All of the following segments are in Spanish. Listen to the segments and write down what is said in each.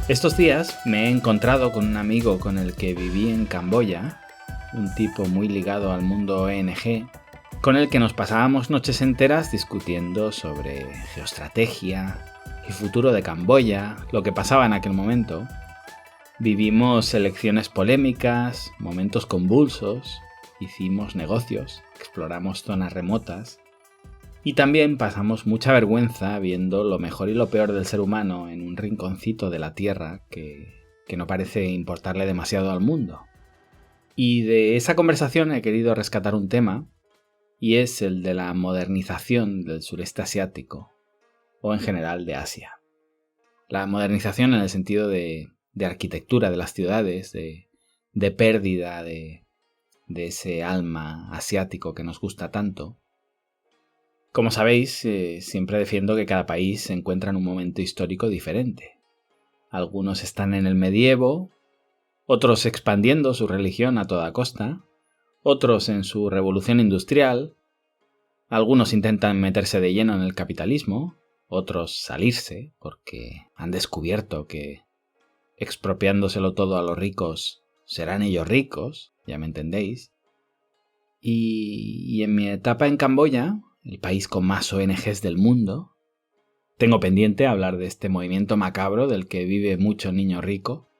Estos días me he encontrado con un amigo con el que viví en Camboya, un tipo muy ligado al mundo ONG, con el que nos pasábamos noches enteras discutiendo sobre geoestrategia, el futuro de Camboya, lo que pasaba en aquel momento. Vivimos elecciones polémicas, momentos convulsos, hicimos negocios, exploramos zonas remotas y también pasamos mucha vergüenza viendo lo mejor y lo peor del ser humano en un rinconcito de la Tierra que no parece importarle demasiado al mundo. Y de esa conversación he querido rescatar un tema, y es el de la modernización del sureste asiático, o en general de Asia. La modernización en el sentido de arquitectura de las ciudades, de pérdida de ese alma asiático que nos gusta tanto. Como sabéis, siempre defiendo que cada país se encuentra en un momento histórico diferente. Algunos están en el medievo, otros expandiendo su religión a toda costa, otros en su revolución industrial, algunos intentan meterse de lleno en el capitalismo, otros salirse porque han descubierto que expropiándoselo todo a los ricos serán ellos ricos, ya me entendéis. Y en mi etapa en Camboya, el país con más ONGs del mundo, tengo pendiente hablar de este movimiento macabro del que vive mucho niño rico,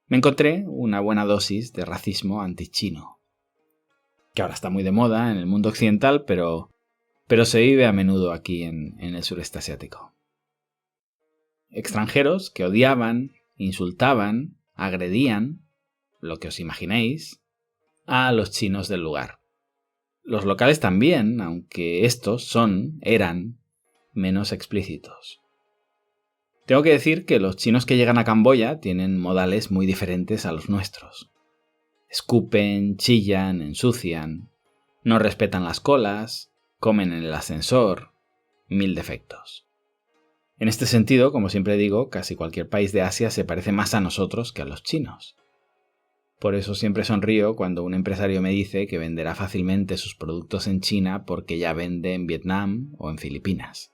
me encontré una buena dosis de racismo antichino, que ahora está muy de moda en el mundo occidental, pero se vive a menudo aquí en el sureste asiático. Extranjeros que odiaban, insultaban, agredían, lo que os imaginéis, a los chinos del lugar. Los locales también, aunque estos eran menos explícitos. Tengo que decir que los chinos que llegan a Camboya tienen modales muy diferentes a los nuestros. Escupen, chillan, ensucian, no respetan las colas, comen en el ascensor, 1000 defectos. En este sentido, como siempre digo, casi cualquier país de Asia se parece más a nosotros que a los chinos. Por eso siempre sonrío cuando un empresario me dice que venderá fácilmente sus productos en China porque ya vende en Vietnam o en Filipinas.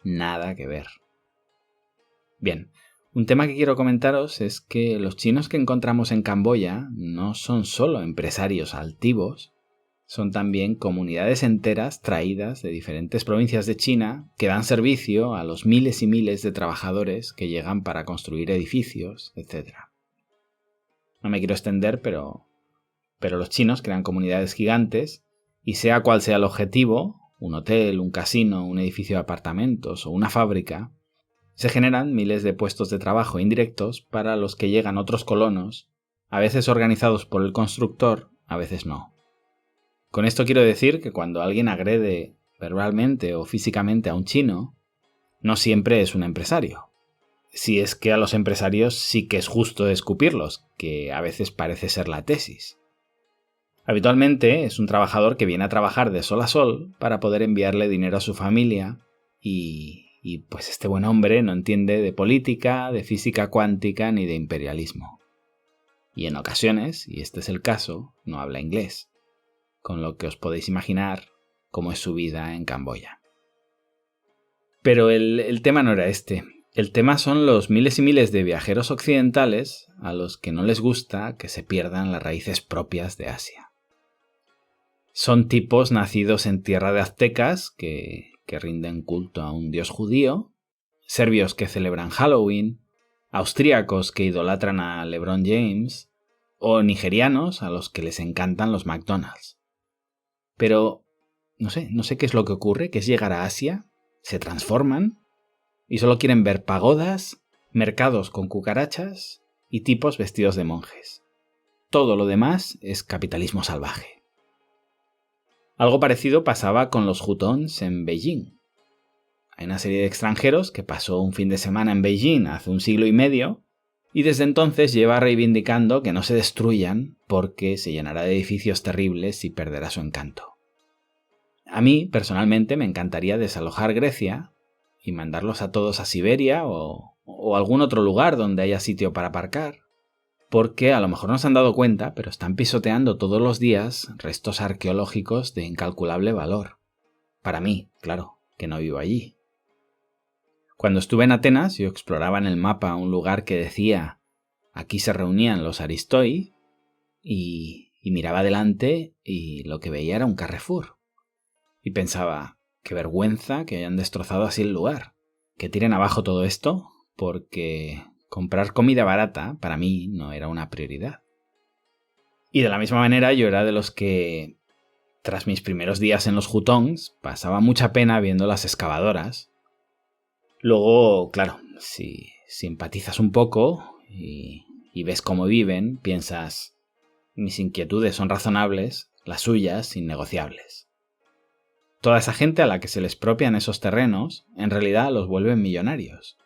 Nada que ver. Bien, un tema que quiero comentaros es que los chinos que encontramos en Camboya no son solo empresarios altivos, son también comunidades enteras traídas de diferentes provincias de China que dan servicio a los miles y miles de trabajadores que llegan para construir edificios, etc. No me quiero extender, pero los chinos crean comunidades gigantes y sea cual sea el objetivo, un hotel, un casino, un edificio de apartamentos o una fábrica, se generan miles de puestos de trabajo indirectos para los que llegan otros colonos, a veces organizados por el constructor, a veces no. Con esto quiero decir que cuando alguien agrede verbalmente o físicamente a un chino, no siempre es un empresario. Si es que a los empresarios sí que es justo escupirlos, que a veces parece ser la tesis. Habitualmente es un trabajador que viene a trabajar de sol a sol para poder enviarle dinero a su familia y pues este buen hombre no entiende de política, de física cuántica ni de imperialismo. Y en ocasiones, y este es el caso, no habla inglés, con lo que os podéis imaginar cómo es su vida en Camboya. Pero el tema no era este. El tema son los miles y miles de viajeros occidentales a los que no les gusta que se pierdan las raíces propias de Asia. Son tipos nacidos en tierra de aztecas que rinden culto a un dios judío, serbios que celebran Halloween, austríacos que idolatran a LeBron James o nigerianos a los que les encantan los McDonald's. Pero no sé qué es lo que ocurre, que es llegar a Asia, se transforman y solo quieren ver pagodas, mercados con cucarachas y tipos vestidos de monjes. Todo lo demás es capitalismo salvaje. Algo parecido pasaba con los hutongs en Beijing. Hay una serie de extranjeros que pasó un fin de semana en Beijing hace un siglo y medio y desde entonces lleva reivindicando que no se destruyan porque se llenará de edificios terribles y perderá su encanto. A mí, personalmente, me encantaría desalojar Grecia y mandarlos a todos a Siberia o algún otro lugar donde haya sitio para aparcar, porque a lo mejor no se han dado cuenta, pero están pisoteando todos los días restos arqueológicos de incalculable valor. Para mí, claro, que no vivo allí. Cuando estuve en Atenas, yo exploraba en el mapa un lugar que decía aquí se reunían los Aristoi y miraba adelante y lo que veía era un Carrefour. Y pensaba, qué vergüenza que hayan destrozado así el lugar. Que tiren abajo todo esto porque comprar comida barata para mí no era una prioridad. Y de la misma manera yo era de los que, tras mis primeros días en los hutongs, pasaba mucha pena viendo las excavadoras. Luego, claro, si empatizas un poco y ves cómo viven, piensas, mis inquietudes son razonables, las suyas innegociables. Toda esa gente a la que se les expropian esos terrenos, en realidad los vuelven millonarios.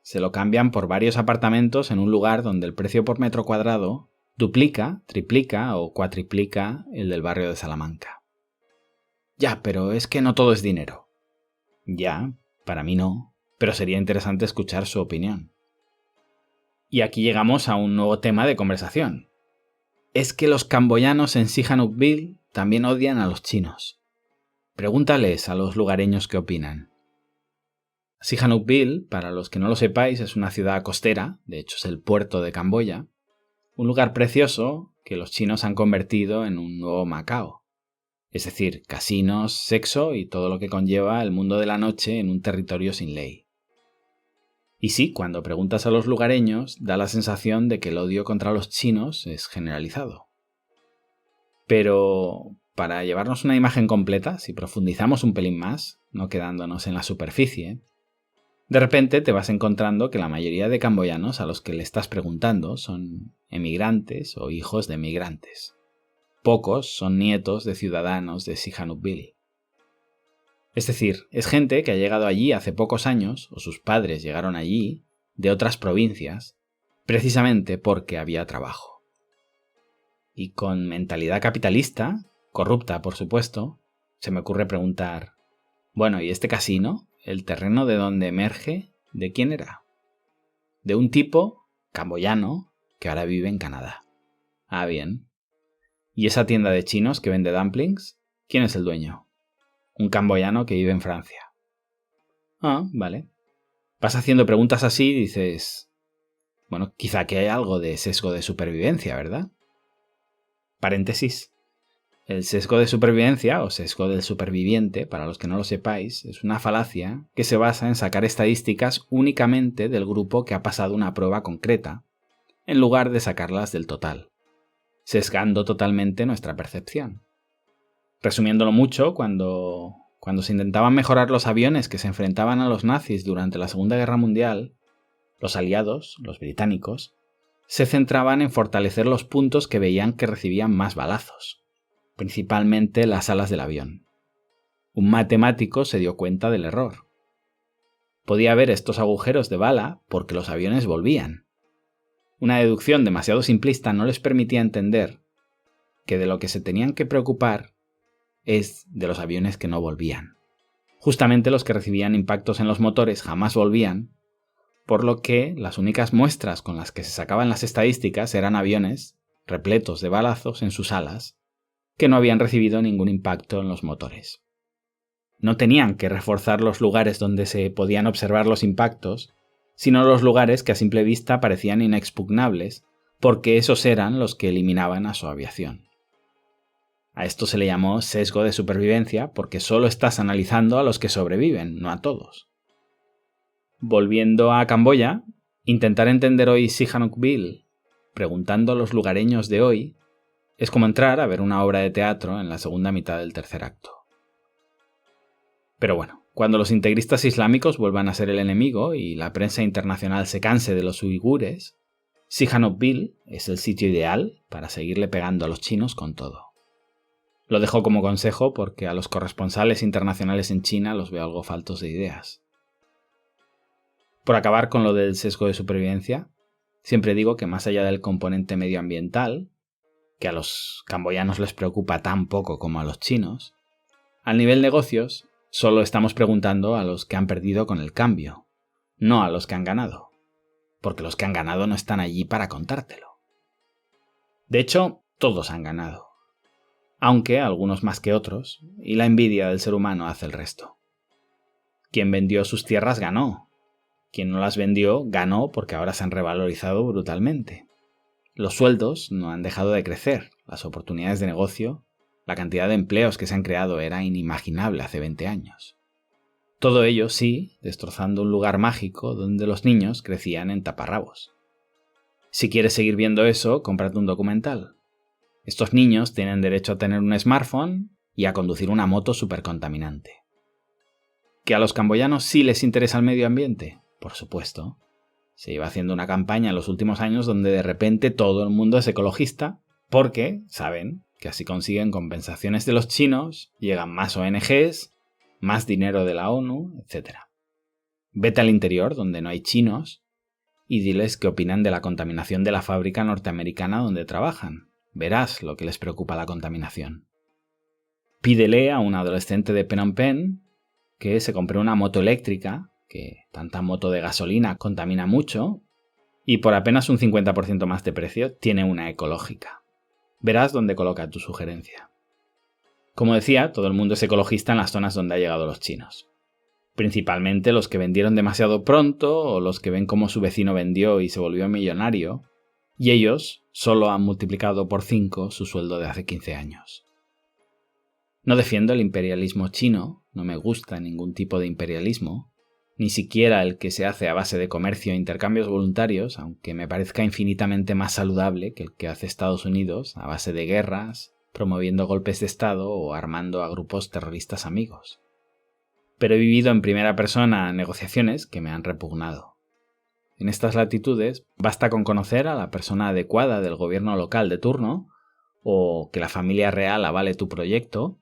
Se lo cambian por varios apartamentos en un lugar donde el precio por metro cuadrado duplica, triplica o cuatriplica el del barrio de Salamanca. Ya, pero es que no todo es dinero. Ya, para mí no, pero sería interesante escuchar su opinión. Y aquí llegamos a un nuevo tema de conversación. Es que los camboyanos en Sihanoukville también odian a los chinos. Pregúntales a los lugareños qué opinan. Sihanoukville, para los que no lo sepáis, es una ciudad costera, de hecho es el puerto de Camboya, un lugar precioso que los chinos han convertido en un nuevo Macao. Es decir, casinos, sexo y todo lo que conlleva el mundo de la noche en un territorio sin ley. Y sí, cuando preguntas a los lugareños, da la sensación de que el odio contra los chinos es generalizado. Pero, para llevarnos una imagen completa, si profundizamos un pelín más, no quedándonos en la superficie, de repente te vas encontrando que la mayoría de camboyanos a los que le estás preguntando son emigrantes o hijos de emigrantes. Pocos son nietos de ciudadanos de Sihanoukville. Es decir, es gente que ha llegado allí hace pocos años, o sus padres llegaron allí, de otras provincias, precisamente porque había trabajo. Y con mentalidad capitalista, corrupta por supuesto, se me ocurre preguntar, bueno, ¿y este casino? ¿El terreno de donde emerge? ¿De quién era? De un tipo camboyano que ahora vive en Canadá. Ah, bien. ¿Y esa tienda de chinos que vende dumplings? ¿Quién es el dueño? Un camboyano que vive en Francia. Ah, vale. Vas haciendo preguntas así y dices, bueno, quizá que hay algo de sesgo de supervivencia, ¿verdad? Paréntesis. El sesgo de supervivencia, o sesgo del superviviente, para los que no lo sepáis, es una falacia que se basa en sacar estadísticas únicamente del grupo que ha pasado una prueba concreta, en lugar de sacarlas del total, sesgando totalmente nuestra percepción. Resumiéndolo mucho, cuando se intentaban mejorar los aviones que se enfrentaban a los nazis durante la Segunda Guerra Mundial, los aliados, los británicos, se centraban en fortalecer los puntos que veían que recibían más balazos, principalmente las alas del avión. Un matemático se dio cuenta del error. Podía haber estos agujeros de bala porque los aviones volvían. Una deducción demasiado simplista no les permitía entender que de lo que se tenían que preocupar es de los aviones que no volvían. Justamente los que recibían impactos en los motores jamás volvían, por lo que las únicas muestras con las que se sacaban las estadísticas eran aviones repletos de balazos en sus alas que no habían recibido ningún impacto en los motores. No tenían que reforzar los lugares donde se podían observar los impactos, sino los lugares que a simple vista parecían inexpugnables, porque esos eran los que eliminaban a su aviación. A esto se le llamó sesgo de supervivencia porque solo estás analizando a los que sobreviven, no a todos. Volviendo a Camboya, intentar entender hoy Sihanoukville preguntando a los lugareños de hoy es como entrar a ver una obra de teatro en la segunda mitad del tercer acto. Pero bueno, cuando los integristas islámicos vuelvan a ser el enemigo y la prensa internacional se canse de los uigures, Sihanoukville es el sitio ideal para seguirle pegando a los chinos con todo. Lo dejo como consejo porque a los corresponsales internacionales en China los veo algo faltos de ideas. Por acabar con lo del sesgo de supervivencia, siempre digo que más allá del componente medioambiental, que a los camboyanos les preocupa tan poco como a los chinos, al nivel negocios solo estamos preguntando a los que han perdido con el cambio, no a los que han ganado, porque los que han ganado no están allí para contártelo. De hecho, todos han ganado, aunque algunos más que otros, y la envidia del ser humano hace el resto. Quien vendió sus tierras ganó, Quien no las vendió ganó porque ahora se han revalorizado brutalmente. Los sueldos no han dejado de crecer, las oportunidades de negocio, la cantidad de empleos que se han creado era inimaginable hace 20 años. Todo ello, sí, destrozando un lugar mágico donde los niños crecían en taparrabos. Si quieres seguir viendo eso, cómprate un documental. Estos niños tienen derecho a tener un smartphone y a conducir una moto supercontaminante. ¿Que a los camboyanos sí les interesa el medio ambiente? Por supuesto. Se lleva haciendo una campaña en los últimos años donde de repente todo el mundo es ecologista porque saben que así consiguen compensaciones de los chinos, llegan más ONGs, más dinero de la ONU, etc. Vete al interior, donde no hay chinos, y diles qué opinan de la contaminación de la fábrica norteamericana donde trabajan. Verás lo que les preocupa la contaminación. Pídele a un adolescente de Phnom Penh que se compre una moto eléctrica, que tanta moto de gasolina contamina mucho, y por apenas un 50% más de precio tiene una ecológica. Verás dónde coloca tu sugerencia. Como decía, todo el mundo es ecologista en las zonas donde han llegado los chinos. Principalmente los que vendieron demasiado pronto o los que ven cómo su vecino vendió y se volvió millonario, y ellos solo han multiplicado por 5 su sueldo de hace 15 años. No defiendo el imperialismo chino, no me gusta ningún tipo de imperialismo, ni siquiera el que se hace a base de comercio e intercambios voluntarios, aunque me parezca infinitamente más saludable que el que hace Estados Unidos a base de guerras, promoviendo golpes de Estado o armando a grupos terroristas amigos. Pero he vivido en primera persona negociaciones que me han repugnado. En estas latitudes basta con conocer a la persona adecuada del gobierno local de turno o que la familia real avale tu proyecto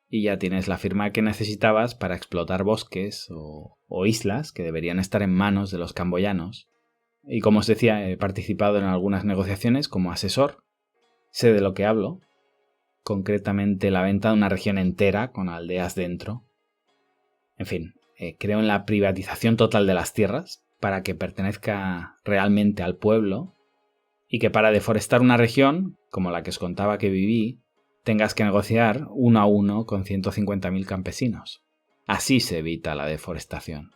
y ya tienes la firma que necesitabas para explotar bosques o islas que deberían estar en manos de los camboyanos. Y como os decía, he participado en algunas negociaciones como asesor. Sé de lo que hablo, concretamente la venta de una región entera con aldeas dentro. En fin, creo en la privatización total de las tierras para que pertenezca realmente al pueblo y que para deforestar una región, como la que os contaba que viví, tengas que negociar uno a uno con 150.000 campesinos. Así se evita la deforestación.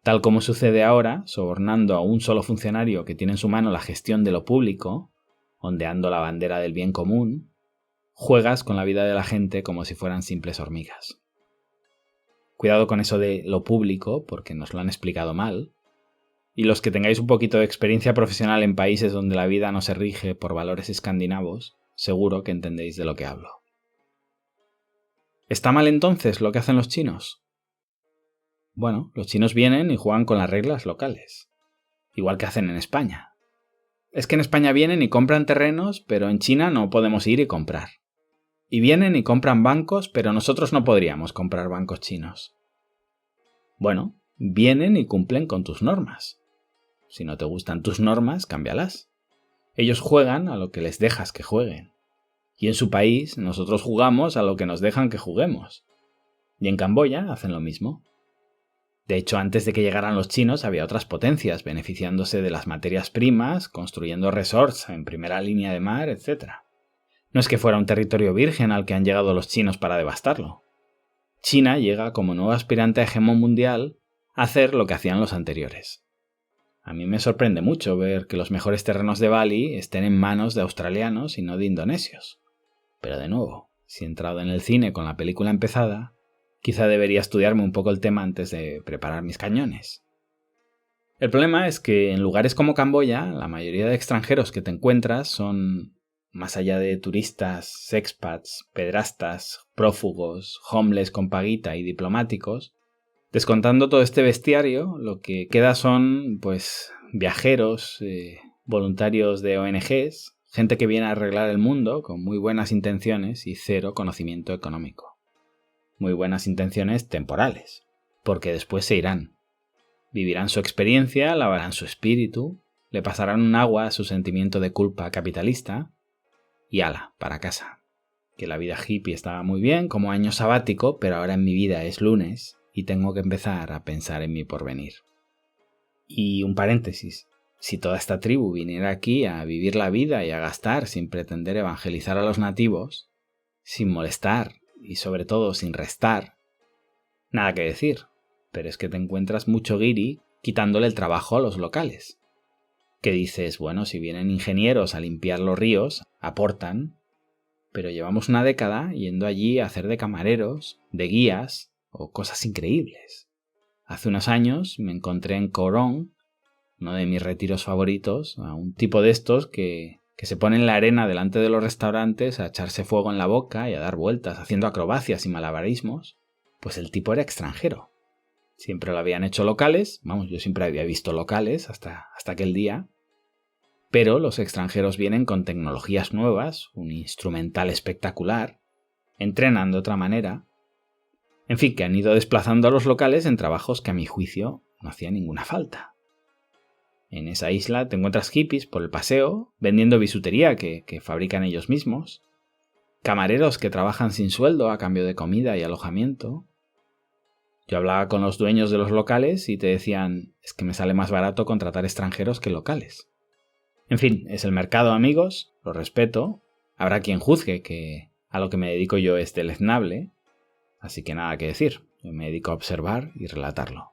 Tal como sucede ahora, sobornando a un solo funcionario que tiene en su mano la gestión de lo público, ondeando la bandera del bien común, juegas con la vida de la gente como si fueran simples hormigas. Cuidado con eso de lo público, porque nos lo han explicado mal, y los que tengáis un poquito de experiencia profesional en países donde la vida no se rige por valores escandinavos, seguro que entendéis de lo que hablo. ¿Está mal entonces lo que hacen los chinos? Bueno, los chinos vienen y juegan con las reglas locales, igual que hacen en España. Es que en España vienen y compran terrenos, pero en China no podemos ir y comprar. Y vienen y compran bancos, pero nosotros no podríamos comprar bancos chinos. Bueno, vienen y cumplen con tus normas. Si no te gustan tus normas, cámbialas. Ellos juegan a lo que les dejas que jueguen. Y en su país, nosotros jugamos a lo que nos dejan que juguemos. Y en Camboya hacen lo mismo. De hecho, antes de que llegaran los chinos había otras potencias beneficiándose de las materias primas, construyendo resorts en primera línea de mar, etc. No es que fuera un territorio virgen al que han llegado los chinos para devastarlo. China llega como nuevo aspirante a hegemón mundial a hacer lo que hacían los anteriores. A mí me sorprende mucho ver que los mejores terrenos de Bali estén en manos de australianos y no de indonesios. Pero de nuevo, si he entrado en el cine con la película empezada, quizá debería estudiarme un poco el tema antes de preparar mis cañones. El problema es que en lugares como Camboya, la mayoría de extranjeros que te encuentras son, más allá de turistas, expats, pedrastas, prófugos, homeless con paguita y diplomáticos, descontando todo este bestiario, lo que queda son, pues, viajeros, voluntarios de ONGs, gente que viene a arreglar el mundo con muy buenas intenciones y cero conocimiento económico. Muy buenas intenciones temporales, porque después se irán. Vivirán su experiencia, lavarán su espíritu, le pasarán un agua a su sentimiento de culpa capitalista y ala, para casa. Que la vida hippie estaba muy bien como año sabático, pero ahora en mi vida es lunes y tengo que empezar a pensar en mi porvenir. Y un paréntesis, si toda esta tribu viniera aquí a vivir la vida y a gastar sin pretender evangelizar a los nativos, sin molestar y sobre todo sin restar, nada que decir, pero es que te encuentras mucho guiri quitándole el trabajo a los locales. Que dices, bueno, si vienen ingenieros a limpiar los ríos, aportan, pero llevamos una década yendo allí a hacer de camareros, de guías o cosas increíbles. Hace unos años me encontré en Corón, uno de mis retiros favoritos, a un tipo de estos que se pone en la arena delante de los restaurantes a echarse fuego en la boca y a dar vueltas, haciendo acrobacias y malabarismos. Pues el tipo era extranjero. Siempre lo habían hecho locales, yo siempre había visto locales hasta aquel día, pero los extranjeros vienen con tecnologías nuevas, un instrumental espectacular, entrenan de otra manera, en fin, que han ido desplazando a los locales en trabajos que a mi juicio no hacía ninguna falta. En esa isla te encuentras hippies por el paseo, vendiendo bisutería que fabrican ellos mismos, camareros que trabajan sin sueldo a cambio de comida y alojamiento. Yo hablaba con los dueños de los locales y te decían, es que me sale más barato contratar extranjeros que locales. En fin, es el mercado, amigos, lo respeto. Habrá quien juzgue que a lo que me dedico yo es deleznable, así que nada que decir, yo me dedico a observar y relatarlo.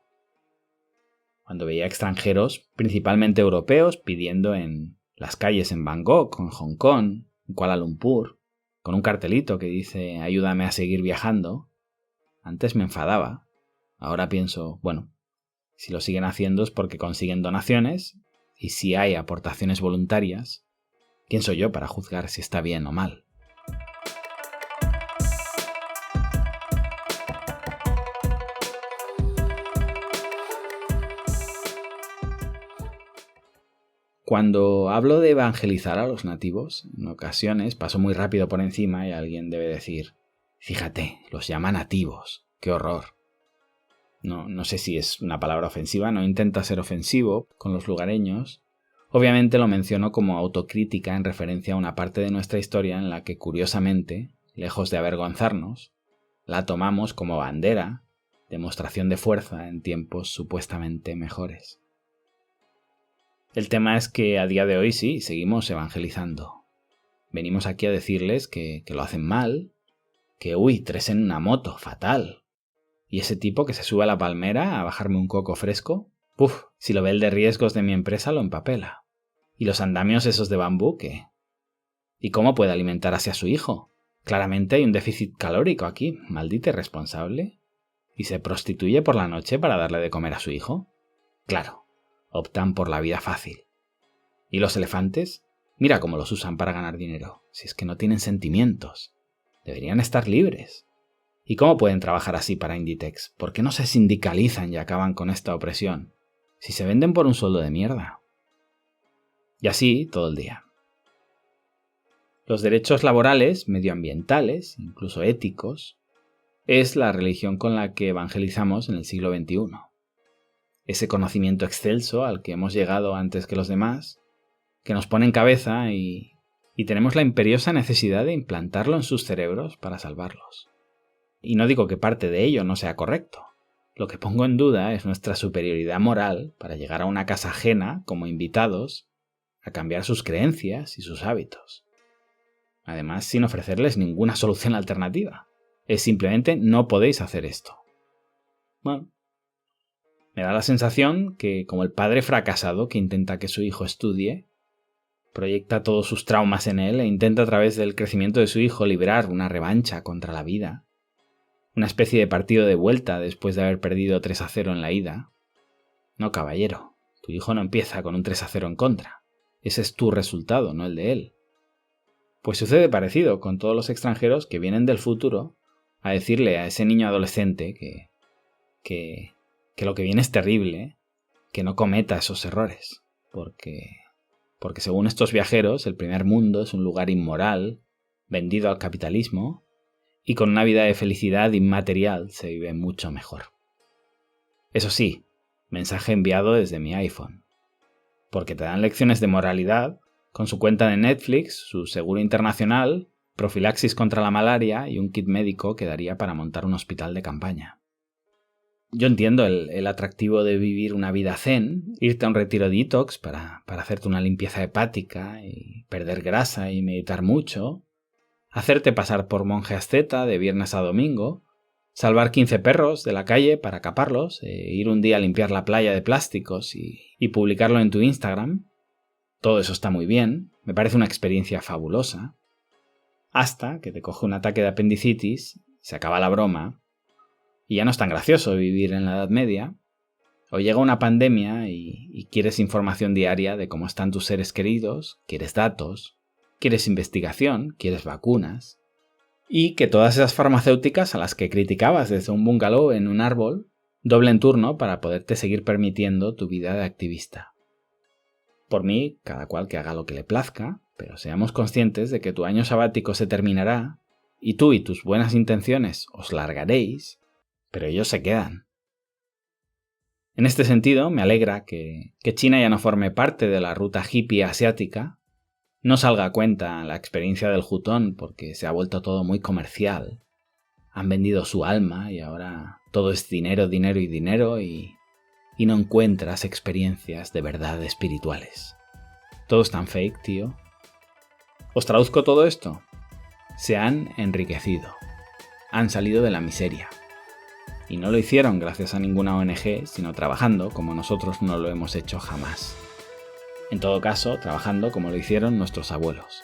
Cuando veía extranjeros, principalmente europeos, pidiendo en las calles en Bangkok, en Hong Kong, en Kuala Lumpur, con un cartelito que dice ayúdame a seguir viajando, antes me enfadaba. Ahora pienso, bueno, si lo siguen haciendo es porque consiguen donaciones y si hay aportaciones voluntarias, ¿quién soy yo para juzgar si está bien o mal? Cuando hablo de evangelizar a los nativos, en ocasiones paso muy rápido por encima y alguien debe decir, fíjate, los llama nativos, qué horror. No sé si es una palabra ofensiva, no intenta ser ofensivo con los lugareños. Obviamente lo menciono como autocrítica en referencia a una parte de nuestra historia en la que, curiosamente, lejos de avergonzarnos, la tomamos como bandera, demostración de fuerza en tiempos supuestamente mejores. El tema es que a día de hoy sí, seguimos evangelizando. Venimos aquí a decirles que lo hacen mal, que 3 en una moto, fatal. Y ese tipo que se sube a la palmera a bajarme un coco fresco, si lo ve el de riesgos de mi empresa lo empapela. ¿Y los andamios esos de bambú qué? ¿Y cómo puede alimentar así a su hijo? Claramente hay un déficit calórico aquí, maldito irresponsable. ¿Y se prostituye por la noche para darle de comer a su hijo? Claro, optan por la vida fácil. ¿Y los elefantes? Mira cómo los usan para ganar dinero, si es que no tienen sentimientos. Deberían estar libres. ¿Y cómo pueden trabajar así para Inditex? ¿Por qué no se sindicalizan y acaban con esta opresión? Si se venden por un sueldo de mierda. Y así todo el día. Los derechos laborales, medioambientales, incluso éticos, es la religión con la que evangelizamos en el siglo XXI. Ese conocimiento excelso al que hemos llegado antes que los demás, que nos pone en cabeza y tenemos la imperiosa necesidad de implantarlo en sus cerebros para salvarlos. Y no digo que parte de ello no sea correcto. Lo que pongo en duda es nuestra superioridad moral para llegar a una casa ajena, como invitados, a cambiar sus creencias y sus hábitos. Además, sin ofrecerles ninguna solución alternativa. Es simplemente no podéis hacer esto. Bueno, me da la sensación que, como el padre fracasado que intenta que su hijo estudie, proyecta todos sus traumas en él e intenta a través del crecimiento de su hijo librar una revancha contra la vida. Una especie de partido de vuelta después de haber perdido 3-0 en la ida. No, caballero, tu hijo no empieza con un 3-0 en contra. Ese es tu resultado, no el de él. Pues sucede parecido con todos los extranjeros que vienen del futuro a decirle a ese niño adolescente que lo que viene es terrible, que no cometa esos errores, porque según estos viajeros el primer mundo es un lugar inmoral, vendido al capitalismo, y con una vida de felicidad inmaterial se vive mucho mejor. Eso sí, mensaje enviado desde mi iPhone. Porque te dan lecciones de moralidad con su cuenta de Netflix, su seguro internacional, profilaxis contra la malaria y un kit médico que daría para montar un hospital de campaña. Yo entiendo el atractivo de vivir una vida zen, irte a un retiro detox para hacerte una limpieza hepática y perder grasa y meditar mucho, hacerte pasar por monje asceta de viernes a domingo, salvar 15 perros de la calle para caparlos, ir un día a limpiar la playa de plásticos y publicarlo en tu Instagram. Todo eso está muy bien, me parece una experiencia fabulosa. Hasta que te coge un ataque de apendicitis, se acaba la broma, y ya no es tan gracioso vivir en la Edad Media, o llega una pandemia y quieres información diaria de cómo están tus seres queridos, quieres datos, quieres investigación, quieres vacunas, y que todas esas farmacéuticas a las que criticabas desde un bungalow en un árbol doblen turno para poderte seguir permitiendo tu vida de activista. Por mí, cada cual que haga lo que le plazca, pero seamos conscientes de que tu año sabático se terminará y tú y tus buenas intenciones os largaréis, pero ellos se quedan. En este sentido, me alegra que China ya no forme parte de la ruta hippie asiática, no salga a cuenta la experiencia del jutón porque se ha vuelto todo muy comercial. Han vendido su alma y ahora todo es dinero, dinero y dinero y no encuentras experiencias de verdad espirituales. Todo es tan fake, tío. Os traduzco todo esto. Se han enriquecido. Han salido de la miseria. Y no lo hicieron gracias a ninguna ONG, sino trabajando como nosotros no lo hemos hecho jamás. En todo caso, trabajando como lo hicieron nuestros abuelos.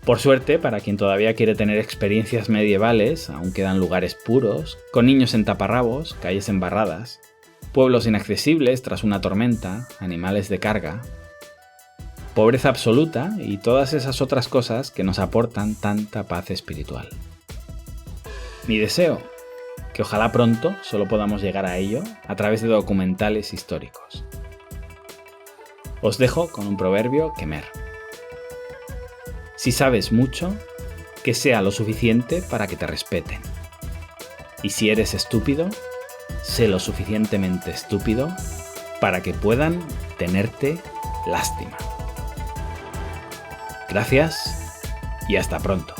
Por suerte, para quien todavía quiere tener experiencias medievales, aún quedan lugares puros, con niños en taparrabos, calles embarradas, pueblos inaccesibles tras una tormenta, animales de carga, pobreza absoluta y todas esas otras cosas que nos aportan tanta paz espiritual. Mi deseo, que ojalá pronto solo podamos llegar a ello a través de documentales históricos. Os dejo con un proverbio Khmer. Si sabes mucho, que sea lo suficiente para que te respeten. Y si eres estúpido, sé lo suficientemente estúpido para que puedan tenerte lástima. Gracias y hasta pronto.